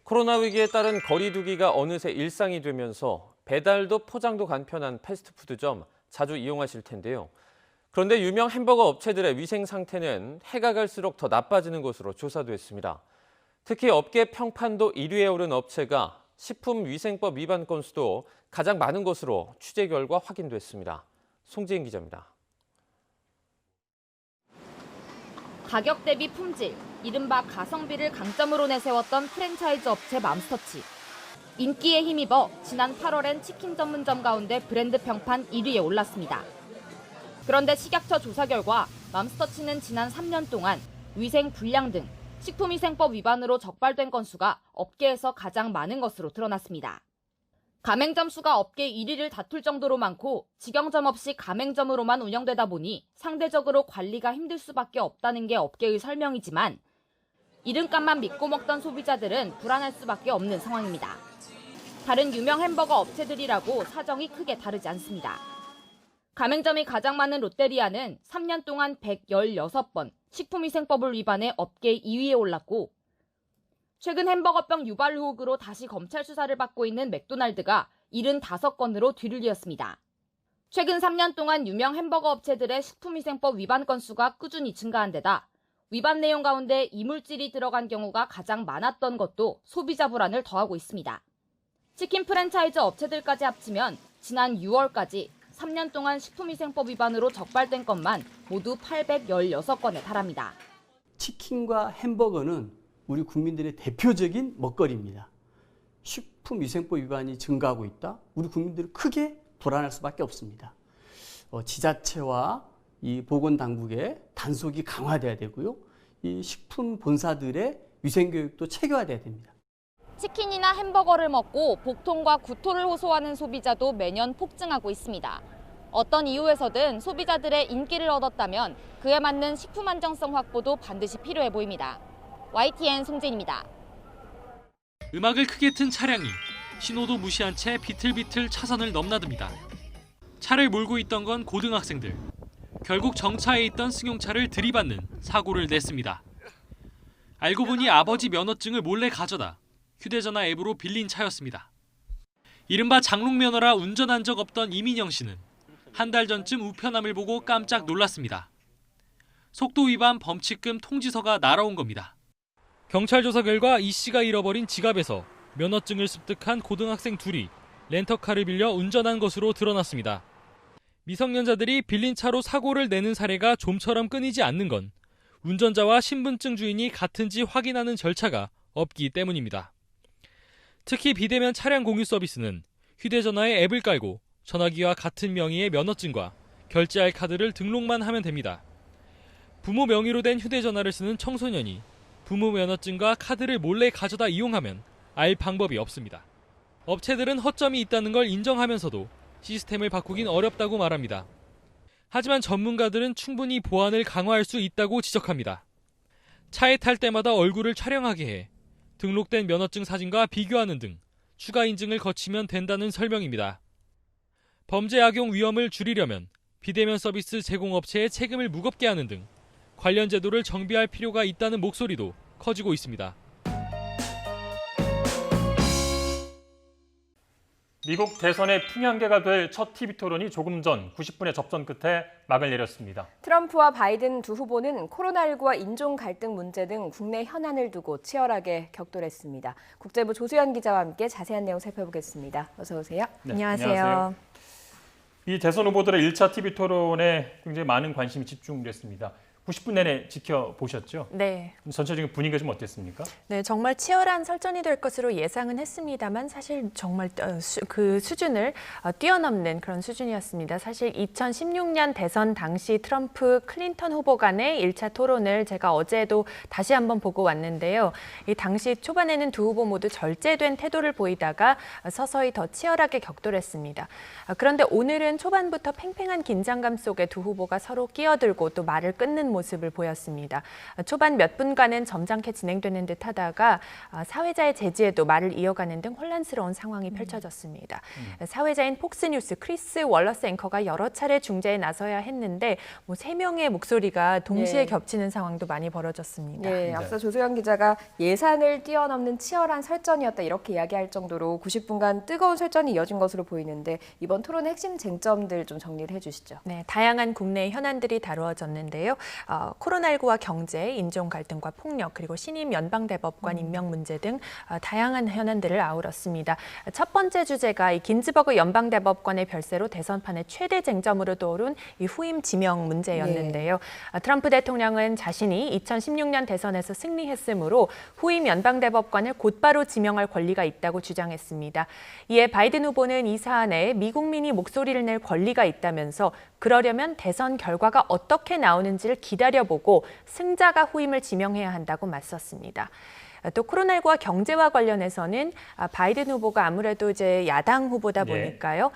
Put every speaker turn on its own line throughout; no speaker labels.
코로나 위기에 따른 거리 두기가 어느새 일상이 되면서 배달도 포장도 간편한 패스트푸드점 자주 이용하실 텐데요. 그런데 유명 햄버거 업체들의 위생 상태는 해가 갈수록 더 나빠지는 것으로 조사됐습니다. 특히 업계 평판도 1위에 오른 업체가 식품위생법 위반 건수도 가장 많은 것으로 취재 결과 확인됐습니다. 송지인 기자입니다.
가격 대비 품질, 이른바 가성비를 강점으로 내세웠던 프랜차이즈 업체 맘스터치. 인기에 힘입어 지난 8월엔 치킨 전문점 가운데 브랜드 평판 1위에 올랐습니다. 그런데 식약처 조사 결과 맘스터치는 지난 3년 동안 위생 불량 등 식품위생법 위반으로 적발된 건수가 업계에서 가장 많은 것으로 드러났습니다. 가맹점 수가 업계 1위를 다툴 정도로 많고 직영점 없이 가맹점으로만 운영되다 보니 상대적으로 관리가 힘들 수밖에 없다는 게 업계의 설명이지만 이름값만 믿고 먹던 소비자들은 불안할 수밖에 없는 상황입니다. 다른 유명 햄버거 업체들이라고 사정이 크게 다르지 않습니다. 가맹점이 가장 많은 롯데리아는 3년 동안 116번 식품위생법을 위반해 업계 2위에 올랐고 최근 햄버거병 유발 의혹으로 다시 검찰 수사를 받고 있는 맥도날드가 75건으로 뒤를 이었습니다. 최근 3년 동안 유명 햄버거 업체들의 식품위생법 위반 건수가 꾸준히 증가한 데다 위반 내용 가운데 이물질이 들어간 경우가 가장 많았던 것도 소비자 불안을 더하고 있습니다. 치킨 프랜차이즈 업체들까지 합치면 지난 6월까지 3년 동안 식품위생법 위반으로 적발된 건만 모두 816건에 달합니다.
치킨과 햄버거는 우리 국민들의 대표적인 먹거리입니다. 식품위생법 위반이 증가하고 있다? 우리 국민들은 크게 불안할 수밖에 없습니다. 지자체와 이 보건당국의 단속이 강화돼야 되고요. 이 식품 본사들의 위생교육도 체계화돼야 됩니다.
치킨이나 햄버거를 먹고 복통과 구토를 호소하는 소비자도 매년 폭증하고 있습니다. 어떤 이유에서든 소비자들의 인기를 얻었다면 그에 맞는 식품 안정성 확보도 반드시 필요해 보입니다. YTN 송진입니다.
음악을 크게 튼 차량이 신호도 무시한 채 비틀비틀 차선을 넘나듭니다. 차를 몰고 있던 건 고등학생들. 결국 정차해 있던 승용차를 들이받는 사고를 냈습니다. 알고 보니 아버지 면허증을 몰래 가져다 휴대전화 앱으로 빌린 차였습니다. 이른바 장롱면허라 운전한 적 없던 이민영 씨는 한 달 전쯤 우편함을 보고 깜짝 놀랐습니다. 속도 위반 범칙금 통지서가 날아온 겁니다. 경찰 조사 결과 이 씨가 잃어버린 지갑에서 면허증을 습득한 고등학생 둘이 렌터카를 빌려 운전한 것으로 드러났습니다. 미성년자들이 빌린 차로 사고를 내는 사례가 좀처럼 끊이지 않는 건 운전자와 신분증 주인이 같은지 확인하는 절차가 없기 때문입니다. 특히 비대면 차량 공유 서비스는 휴대전화에 앱을 깔고 전화기와 같은 명의의 면허증과 결제할 카드를 등록만 하면 됩니다. 부모 명의로 된 휴대전화를 쓰는 청소년이 부모 면허증과 카드를 몰래 가져다 이용하면 알 방법이 없습니다. 업체들은 허점이 있다는 걸 인정하면서도 시스템을 바꾸긴 어렵다고 말합니다. 하지만 전문가들은 충분히 보안을 강화할 수 있다고 지적합니다. 차에 탈 때마다 얼굴을 촬영하게 해 등록된 면허증 사진과 비교하는 등 추가 인증을 거치면 된다는 설명입니다. 범죄 악용 위험을 줄이려면 비대면 서비스 제공업체의 책임을 무겁게 하는 등 관련 제도를 정비할 필요가 있다는 목소리도 커지고 있습니다.
미국 대선의 풍향계가 될 첫 TV 토론이 조금 전 90분의 접전 끝에 막을 내렸습니다.
트럼프와 바이든 두 후보는 코로나19와 인종 갈등 문제 등 국내 현안을 두고 치열하게 격돌했습니다. 국제부 조수연 기자와 함께 자세한 내용 살펴보겠습니다. 어서 오세요.
네,
안녕하세요.
이 대선 후보들의 1차 TV 토론에 굉장히 많은 관심이 집중됐습니다. 90분 내내 지켜보셨죠?
네.
전체적인 분위기가 좀 어땠습니까?
네, 정말 치열한 설전이 될 것으로 예상은 했습니다만 사실 정말 그 수준을 뛰어넘는 그런 수준이었습니다. 사실 2016년 대선 당시 트럼프, 클린턴 후보 간의 1차 토론을 제가 어제도 다시 한번 보고 왔는데요. 이 당시 초반에는 두 후보 모두 절제된 태도를 보이다가 서서히 더 치열하게 격돌했습니다. 그런데 오늘은 초반부터 팽팽한 긴장감 속에 두 후보가 서로 끼어들고 또 말을 끊는 모습을 보였습니다. 초반 몇 분간은 점잖게 진행되는 듯 하다가 사회자의 제지에도 말을 이어가는 등 혼란스러운 상황이 펼쳐졌습니다. 사회자인 폭스뉴스 크리스 월러스 앵커가 여러 차례 중재에 나서야 했는데 3명의 목소리가 동시에 겹치는 상황도 많이 벌어졌습니다.
네, 앞서 조소연 기자가 예산을 뛰어넘는 치열한 설전이었다 이렇게 이야기할 정도로 90분간 뜨거운 설전이 이어진 것으로 보이는데 이번 토론의 핵심 쟁점들 좀 정리를 해주시죠.
네, 다양한 국내 현안들이 다루어졌는데요. 코로나19와 경제, 인종 갈등과 폭력, 그리고 신임 연방대법관 임명 문제 등 다양한 현안들을 아우렀습니다. 첫 번째 주제가 이 긴즈버그 연방대법관의 별세로 대선판의 최대 쟁점으로 떠오른 이 후임 지명 문제였는데요. 트럼프 대통령은 자신이 2016년 대선에서 승리했으므로 후임 연방대법관을 곧바로 지명할 권리가 있다고 주장했습니다. 이에 바이든 후보는 이 사안에 미국민이 목소리를 낼 권리가 있다면서 그러려면 대선 결과가 어떻게 나오는지를 기다려보고 승자가 후임을 지명해야 한다고 맞섰습니다. 또 코로나19와 경제와 관련해서는 바이든 후보가 아무래도 이제 야당 후보다 보니까요.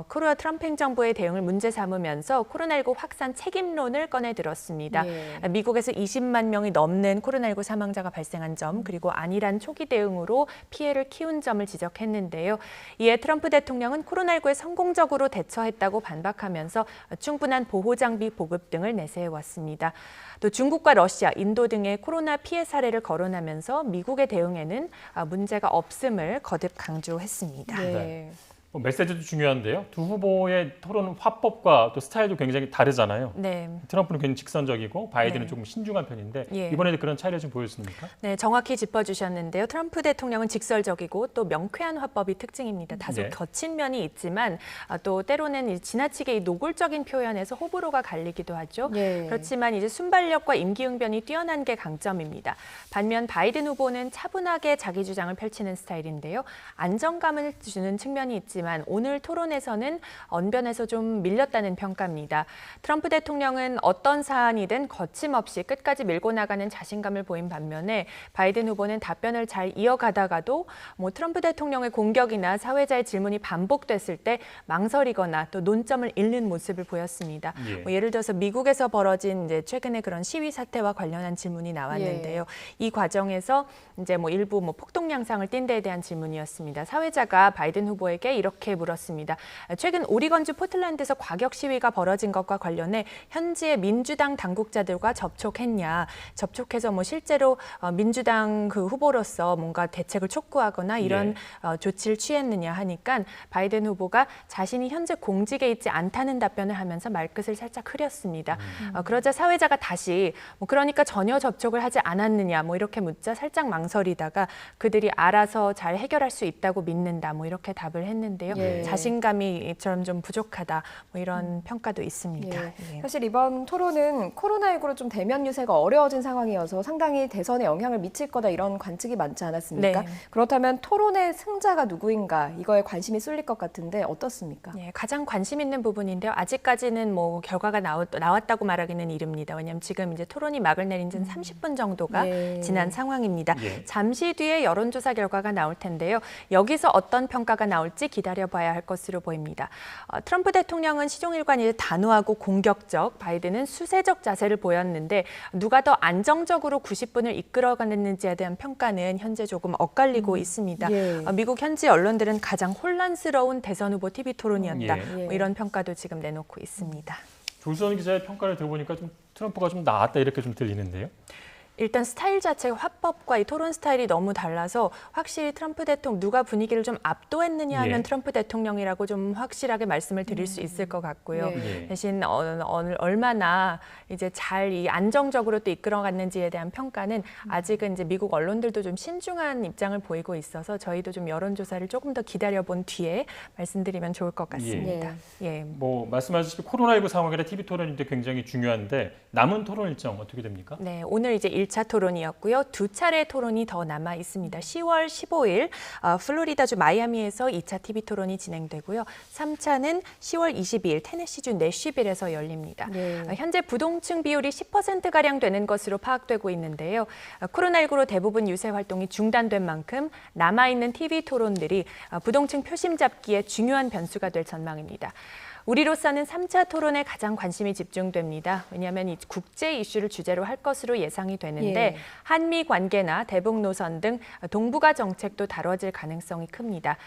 코로나 트럼프 행정부의 대응을 문제 삼으면서 코로나19 확산 책임론을 꺼내 들었습니다. 미국에서 20만 명이 넘는 코로나19 사망자가 발생한 점, 그리고 안일한 초기 대응으로 피해를 키운 점을 지적했는데요. 이에 트럼프 대통령은 코로나19에 성공적으로 대처했다고 반박하면서 충분한 보호 장비 보급 등을 내세워왔습니다. 또 중국과 러시아, 인도 등의 코로나 피해 사례를 거론하면서 미국의 대응에는 문제가 없음을 거듭 강조했습니다.
네.
메시지도 중요한데요. 두 후보의 토론 화법과 또 스타일도 굉장히 다르잖아요.
네.
트럼프는 굉장히 직선적이고 바이든은 조금 신중한 편인데 이번에도 그런 차이를 좀 보였습니까?
네, 정확히 짚어주셨는데요. 트럼프 대통령은 직설적이고 또 명쾌한 화법이 특징입니다. 다소 거친 면이 있지만 또 때로는 지나치게 노골적인 표현에서 호불호가 갈리기도 하죠. 그렇지만 이제 순발력과 임기응변이 뛰어난 게 강점입니다. 반면 바이든 후보는 차분하게 자기 주장을 펼치는 스타일인데요. 안정감을 주는 측면이 있지만 오늘 토론에서는 언변에서 좀 밀렸다는 평가입니다. 트럼프 대통령은 어떤 사안이든 거침없이 끝까지 밀고 나가는 자신감을 보인 반면에 바이든 후보는 답변을 잘 이어가다가도 트럼프 대통령의 공격이나 사회자의 질문이 반복됐을 때 망설이거나 또 논점을 잃는 모습을 보였습니다. 예를 들어서 미국에서 벌어진 이제 최근에 그런 시위 사태와 관련한 질문이 나왔는데요. 이 과정에서 이제 일부 폭동 양상을 띈 데에 대한 질문이었습니다. 사회자가 바이든 후보에게 이렇게 물었습니다. 최근 오리건주 포틀랜드에서 과격 시위가 벌어진 것과 관련해 현지의 민주당 당국자들과 접촉했냐, 접촉해서 실제로 민주당 그 후보로서 뭔가 대책을 촉구하거나 이런 조치를 취했느냐 하니까 바이든 후보가 자신이 현재 공직에 있지 않다는 답변을 하면서 말끝을 살짝 흐렸습니다. 그러자 사회자가 다시 그러니까 전혀 접촉을 하지 않았느냐 이렇게 묻자 살짝 망설이다가 그들이 알아서 잘 해결할 수 있다고 믿는다 이렇게 답을 했는데요. 자신감이 좀 부족하다 이런 평가도 있습니다.
사실 이번 토론은 코로나19로 좀 대면 유세가 어려워진 상황이어서 상당히 대선에 영향을 미칠 거다 이런 관측이 많지 않았습니까? 그렇다면 토론의 승자가 누구인가 이거에 관심이 쏠릴 것 같은데 어떻습니까?
가장 관심 있는 부분인데요. 아직까지는 결과가 나왔다고 말하기는 이릅니다. 왜냐하면 지금 이제 토론이 막을 내린 지는 30분 정도가 지난 상황입니다. 잠시 뒤에 여론조사 결과가 나올 텐데요. 여기서 어떤 평가가 나올지 기다려봐야 할 것으로 보입니다. 트럼프 대통령은 시종일관 이제 단호하고 공격적, 바이든은 수세적 자세를 보였는데 누가 더 안정적으로 90분을 이끌어가는지에 대한 평가는 현재 조금 엇갈리고 있습니다. 미국 현지 언론들은 가장 혼란스러운 대선 후보 TV 토론이었다. 이런 평가도 지금 내놓고 있습니다.
조수원 기자의 평가를 들어보니까 좀 트럼프가 좀 나았다 이렇게 좀 들리는데요.
일단 스타일 자체가 화법과 이 토론 스타일이 너무 달라서 확실히 트럼프 대통령 누가 분위기를 좀 압도했느냐 하면 트럼프 대통령이라고 좀 확실하게 말씀을 드릴 수 있을 것 같고요. 대신 얼마나 이제 잘 이 안정적으로 또 이끌어갔는지에 대한 평가는 아직은 이제 미국 언론들도 좀 신중한 입장을 보이고 있어서 저희도 좀 여론조사를 조금 더 기다려본 뒤에 말씀드리면 좋을 것 같습니다.
말씀하셨듯이 코로나19 상황이라 TV 토론인데 굉장히 중요한데 남은 토론 일정 어떻게 됩니까?
네, 오늘 이제 1차 토론이었고요. 2차례 토론이 더 남아 있습니다. 10월 15일 플로리다주 마이애미에서 2차 TV 토론이 진행되고요. 3차는 10월 22일 테네시주 내쉬빌에서 열립니다. 현재 부동층 비율이 10%가량 되는 것으로 파악되고 있는데요. 코로나19로 대부분 유세 활동이 중단된 만큼 남아있는 TV 토론들이 부동층 표심 잡기에 중요한 변수가 될 전망입니다. 우리로서는 3차 토론에 가장 관심이 집중됩니다. 왜냐하면 이 국제 이슈를 주제로 할 것으로 예상이 되는데 한미 관계나 대북 노선 등 동북아 정책도 다뤄질 가능성이 큽니다.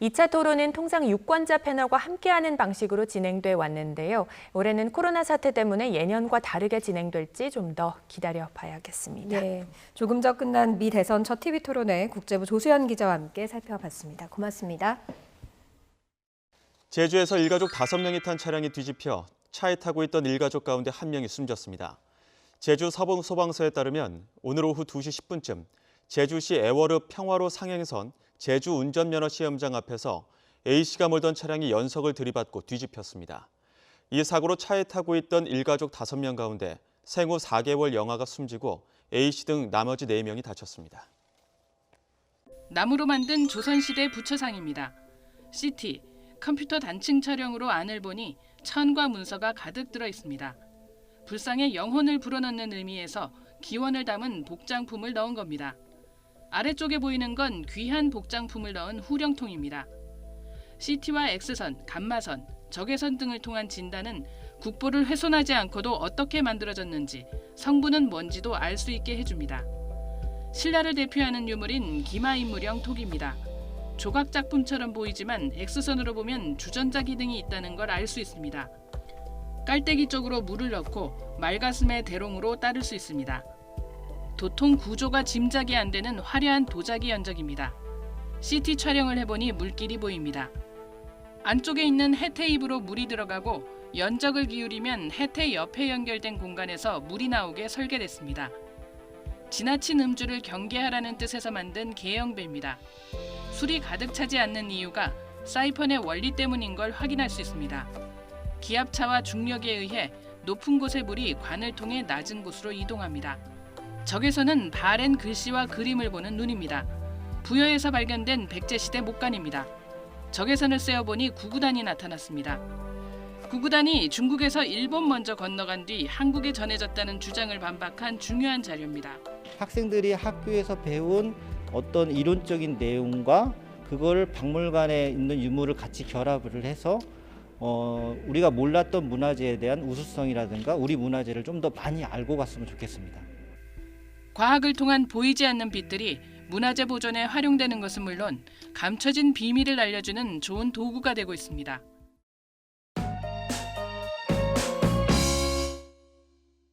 2차 토론은 통상 유권자 패널과 함께하는 방식으로 진행돼 왔는데요. 올해는 코로나 사태 때문에 예년과 다르게 진행될지 좀 더 기다려 봐야겠습니다.
네, 조금 전 끝난 미 대선 첫 TV 토론회 국제부 조수연 기자와 함께 살펴봤습니다. 고맙습니다.
제주에서 일가족 5명이 탄 차량이 뒤집혀 차에 타고 있던 일가족 가운데 1명이 숨졌습니다. 제주 서봉소방서에 따르면 오늘 오후 2시 10분쯤 제주시 애월읍 평화로 상행선 제주 운전면허 시험장 앞에서 A씨가 몰던 차량이 연석을 들이받고 뒤집혔습니다. 이 사고로 차에 타고 있던 일가족 5명 가운데 생후 4개월 영아가 숨지고 A씨 등 나머지 4명이 다쳤습니다.
나무로 만든 조선시대 부처상입니다. CT, 컴퓨터 단층 촬영으로 안을 보니 천과 문서가 가득 들어 있습니다. 불상에 영혼을 불어넣는 의미에서 기원을 담은 복장품을 넣은 겁니다. 아래쪽에 보이는 건 귀한 복장품을 넣은 후령통입니다. CT와 X선, 감마선, 적외선 등을 통한 진단은 국보를 훼손하지 않고도 어떻게 만들어졌는지, 성분은 뭔지도 알 수 있게 해줍니다. 신라를 대표하는 유물인 기마인물형 톡입니다. 조각 작품처럼 보이지만 X선으로 보면 주전자 기능이 있다는 걸 알 수 있습니다. 깔때기 쪽으로 물을 넣고 말가슴에 대롱으로 따를 수 있습니다. 도통 구조가 짐작이 안 되는 화려한 도자기 연적입니다. CT 촬영을 해보니 물길이 보입니다. 안쪽에 있는 해테입으로 물이 들어가고 연적을 기울이면 해테 옆에 연결된 공간에서 물이 나오게 설계됐습니다. 지나친 음주를 경계하라는 뜻에서 만든 계형배입니다. 술이 가득 차지 않는 이유가 사이펀의 원리 때문인 걸 확인할 수 있습니다. 기압차와 중력에 의해 높은 곳의 물이 관을 통해 낮은 곳으로 이동합니다. 적외선은 바랜 글씨와 그림을 보는 눈입니다. 부여에서 발견된 백제시대 목관입니다. 적외선을 쐬어보니 구구단이 나타났습니다. 구구단이 중국에서 일본 먼저 건너간 뒤 한국에 전해졌다는 주장을 반박한 중요한 자료입니다.
학생들이 학교에서 배운 어떤 이론적인 내용과 그걸 박물관에 있는 유물을 같이 결합을 해서 우리가 몰랐던 문화재에 대한 우수성이라든가 우리 문화재를 좀 더 많이 알고 갔으면 좋겠습니다.
과학을 통한 보이지 않는 빛들이 문화재 보존에 활용되는 것은 물론 감춰진 비밀을 알려주는 좋은 도구가 되고 있습니다.